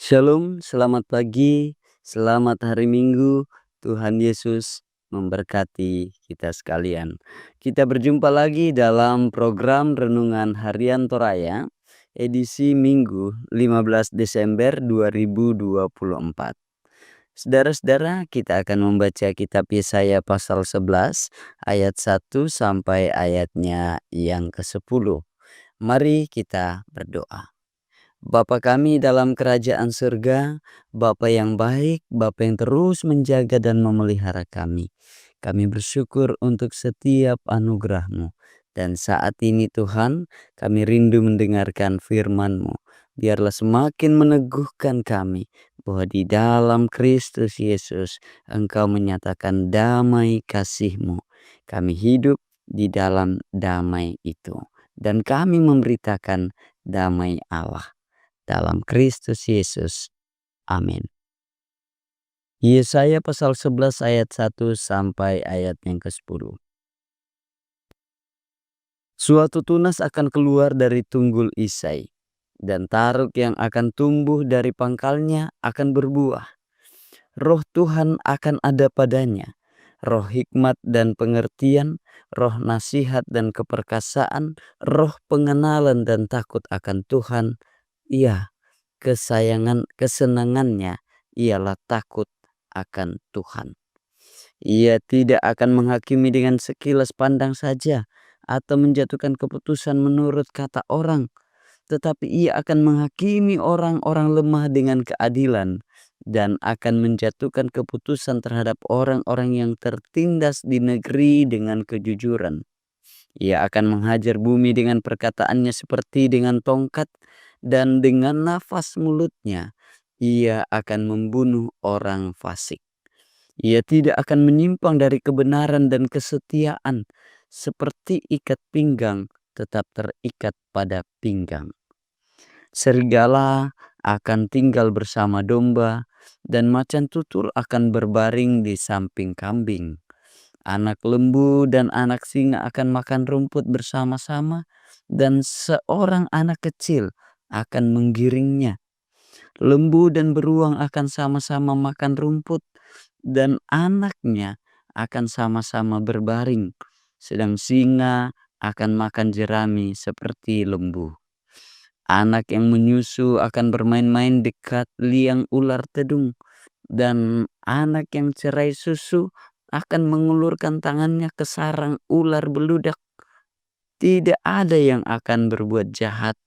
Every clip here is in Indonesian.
Shalom, selamat pagi, selamat hari Minggu. Tuhan Yesus memberkati kita sekalian. Kita berjumpa lagi dalam program Renungan Harian Toraya, edisi Minggu 15 Desember 2024. Saudara-saudara, kita akan membaca kitab Yesaya pasal 11 ayat 1 sampai ayatnya yang ke-10. Mari kita berdoa. Bapa kami dalam kerajaan surga, Bapa yang baik, Bapa yang terus menjaga dan memelihara kami. Kami bersyukur untuk setiap anugerah-Mu. Dan saat ini Tuhan, kami rindu mendengarkan firman-Mu. Biarlah semakin meneguhkan kami bahwa di dalam Kristus Yesus Engkau menyatakan damai kasih-Mu. Kami hidup di dalam damai itu. Dan kami memberitakan damai Allah. Dalam Kristus Yesus. Amin. Yesaya pasal 11 ayat 1 sampai ayat yang ke-10. Suatu tunas akan keluar dari tunggul Isai, dan taruk yang akan tumbuh dari pangkalnya akan berbuah. Roh Tuhan akan ada padanya, roh hikmat dan pengertian, roh nasihat dan keperkasaan, roh pengenalan dan takut akan Tuhan. Ia kesenangannya ialah takut akan Tuhan. Ia tidak akan menghakimi dengan sekilas pandang saja atau menjatuhkan keputusan menurut kata orang, tetapi ia akan menghakimi orang-orang lemah dengan keadilan dan akan menjatuhkan keputusan terhadap orang-orang yang tertindas di negeri dengan kejujuran. Ia akan menghajar bumi dengan perkataannya seperti dengan tongkat, dan dengan nafas mulutnya ia akan membunuh orang fasik. Ia tidak akan menyimpang dari kebenaran dan kesetiaan, seperti ikat pinggang tetap terikat pada pinggang. Serigala akan tinggal bersama domba, dan macan tutul akan berbaring di samping kambing. Anak lembu dan anak singa akan makan rumput bersama-sama, dan seorang anak kecil akan menggiringnya. Lembu dan beruang akan sama-sama makan rumput, dan anaknya akan sama-sama berbaring. Sedang singa akan makan jerami seperti lembu. Anak yang menyusu akan bermain-main dekat liang ular tedung, dan anak yang cerai susu akan mengulurkan tangannya ke sarang ular beludak. Tidak ada yang akan berbuat jahat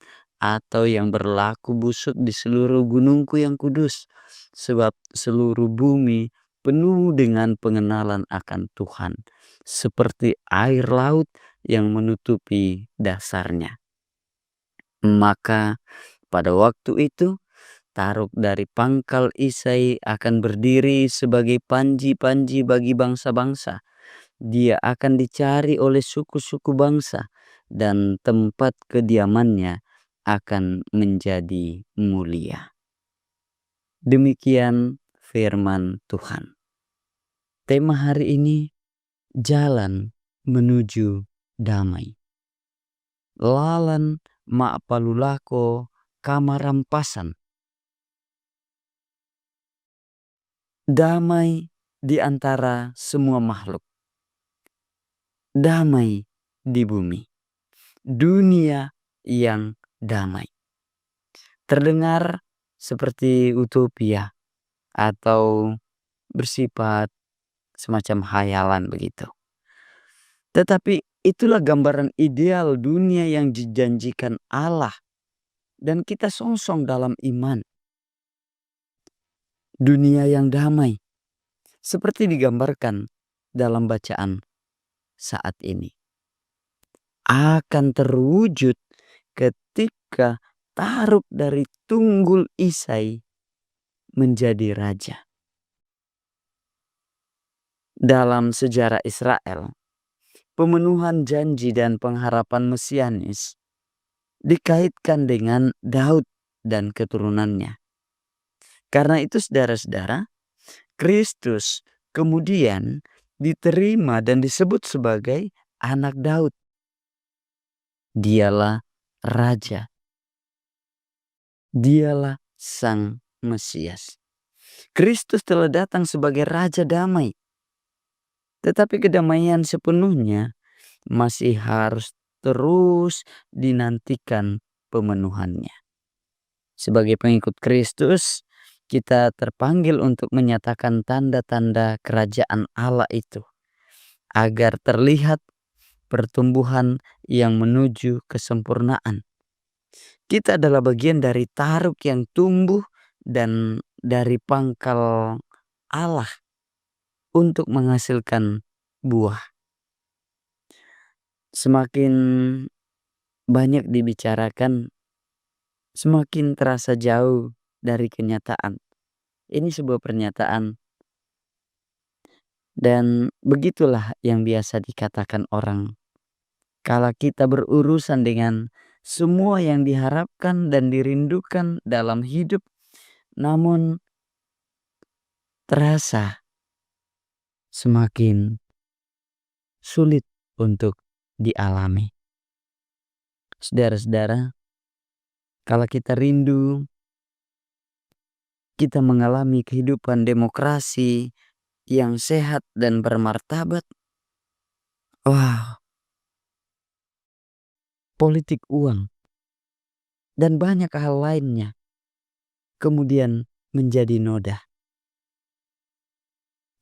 atau yang berlaku busuk di seluruh gunungku yang kudus, sebab seluruh bumi penuh dengan pengenalan akan Tuhan, seperti air laut yang menutupi dasarnya. Maka pada waktu itu taruk dari pangkal Isai akan berdiri sebagai panji-panji bagi bangsa-bangsa. Dia akan dicari oleh suku-suku bangsa, dan tempat kediamannya akan menjadi mulia. Demikian firman Tuhan. Tema hari ini, jalan menuju damai. Lalan ma'palulako kamarampasan. Damai di antara semua makhluk. Damai di bumi. Dunia yang damai. Terdengar seperti utopia atau bersifat semacam hayalan begitu. Tetapi itulah gambaran ideal dunia yang dijanjikan Allah, dan kita songsong dalam iman. Dunia yang damai, seperti digambarkan dalam bacaan saat ini, akan terwujud ketika taruk dari tunggul Isai menjadi raja. Dalam sejarah Israel, pemenuhan janji dan pengharapan mesianis dikaitkan dengan Daud dan keturunannya. Karena itu saudara-saudara, Kristus kemudian diterima dan disebut sebagai anak Daud. Dialah raja. Dialah sang Mesias. Kristus telah datang sebagai Raja Damai. Tetapi kedamaian sepenuhnya masih harus terus dinantikan pemenuhannya. Sebagai pengikut Kristus, kita terpanggil untuk menyatakan tanda-tanda kerajaan Allah itu agar terlihat pertumbuhan yang menuju kesempurnaan. Kita adalah bagian dari taruk yang tumbuh dan dari pangkal Allah untuk menghasilkan buah. Semakin banyak dibicarakan, semakin terasa jauh dari kenyataan. Ini sebuah pernyataan, dan begitulah yang biasa dikatakan orang. Kalau kita berurusan dengan semua yang diharapkan dan dirindukan dalam hidup, namun terasa semakin sulit untuk dialami. Saudara-saudara, kalau kita rindu, kita mengalami kehidupan demokrasi yang sehat dan bermartabat. Wah, politik uang dan banyak hal lainnya kemudian menjadi noda.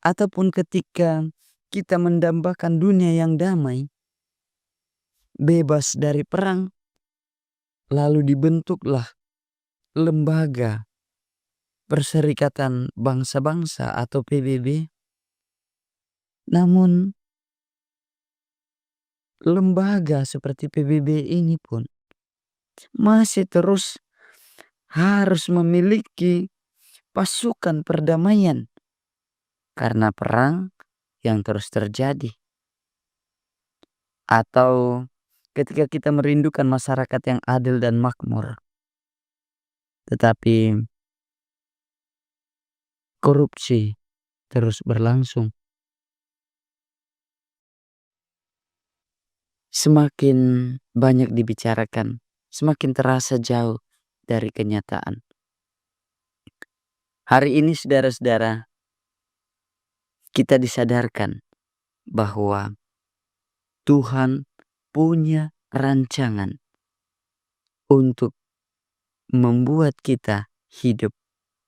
Ataupun ketika kita mendambakan dunia yang damai, bebas dari perang, lalu dibentuklah lembaga Perserikatan Bangsa-Bangsa atau PBB. Namun lembaga seperti PBB ini pun masih terus harus memiliki pasukan perdamaian karena perang yang terus terjadi. Atau ketika kita merindukan masyarakat yang adil dan makmur, tetapi korupsi terus berlangsung. Semakin banyak dibicarakan, semakin terasa jauh dari kenyataan. Hari ini saudara-saudara, kita disadarkan bahwa Tuhan punya rancangan untuk membuat kita hidup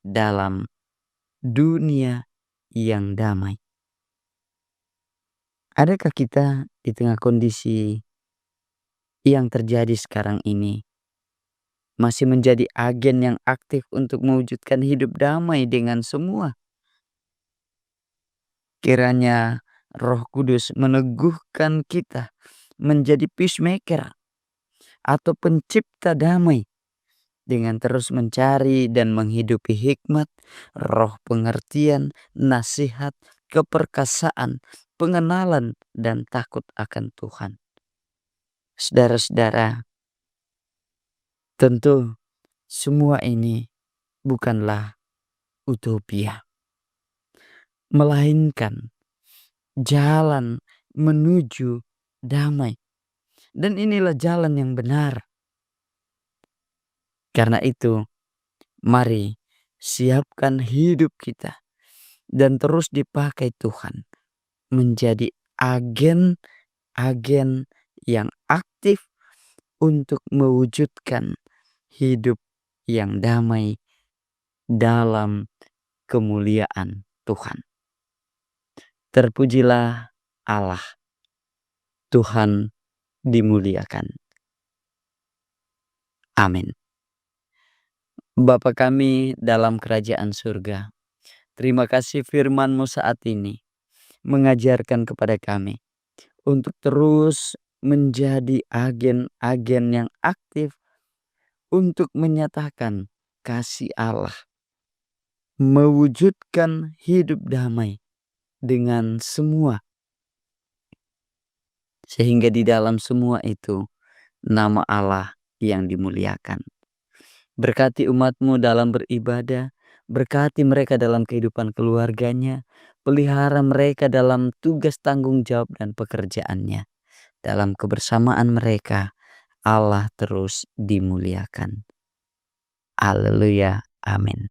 dalam dunia yang damai. Adakah kita di tengah kondisi yang terjadi sekarang ini masih menjadi agen yang aktif untuk mewujudkan hidup damai dengan semua? Kiranya Roh Kudus meneguhkan kita menjadi peacemaker atau pencipta damai dengan terus mencari dan menghidupi hikmat, roh pengertian, nasihat, keperkasaan, pengenalan, dan takut akan Tuhan. Saudara-saudara, tentu semua ini bukanlah utopia, melainkan jalan menuju damai. Dan inilah jalan yang benar. Karena itu, mari siapkan hidup kita dan terus dipakai Tuhan menjadi agen-agen yang aktif untuk mewujudkan hidup yang damai dalam kemuliaan Tuhan. Terpujilah Allah, Tuhan dimuliakan. Amin. Bapa kami dalam kerajaan surga, terima kasih firman-Mu saat ini mengajarkan kepada kami untuk terus menjadi agen-agen yang aktif untuk menyatakan kasih Allah, mewujudkan hidup damai dengan semua, sehingga di dalam semua itu nama Allah yang dimuliakan. Berkati umat-Mu dalam beribadah, berkati mereka dalam kehidupan keluarganya, pelihara mereka dalam tugas tanggung jawab dan pekerjaannya. Dalam kebersamaan mereka, Allah terus dimuliakan. Haleluya, amin.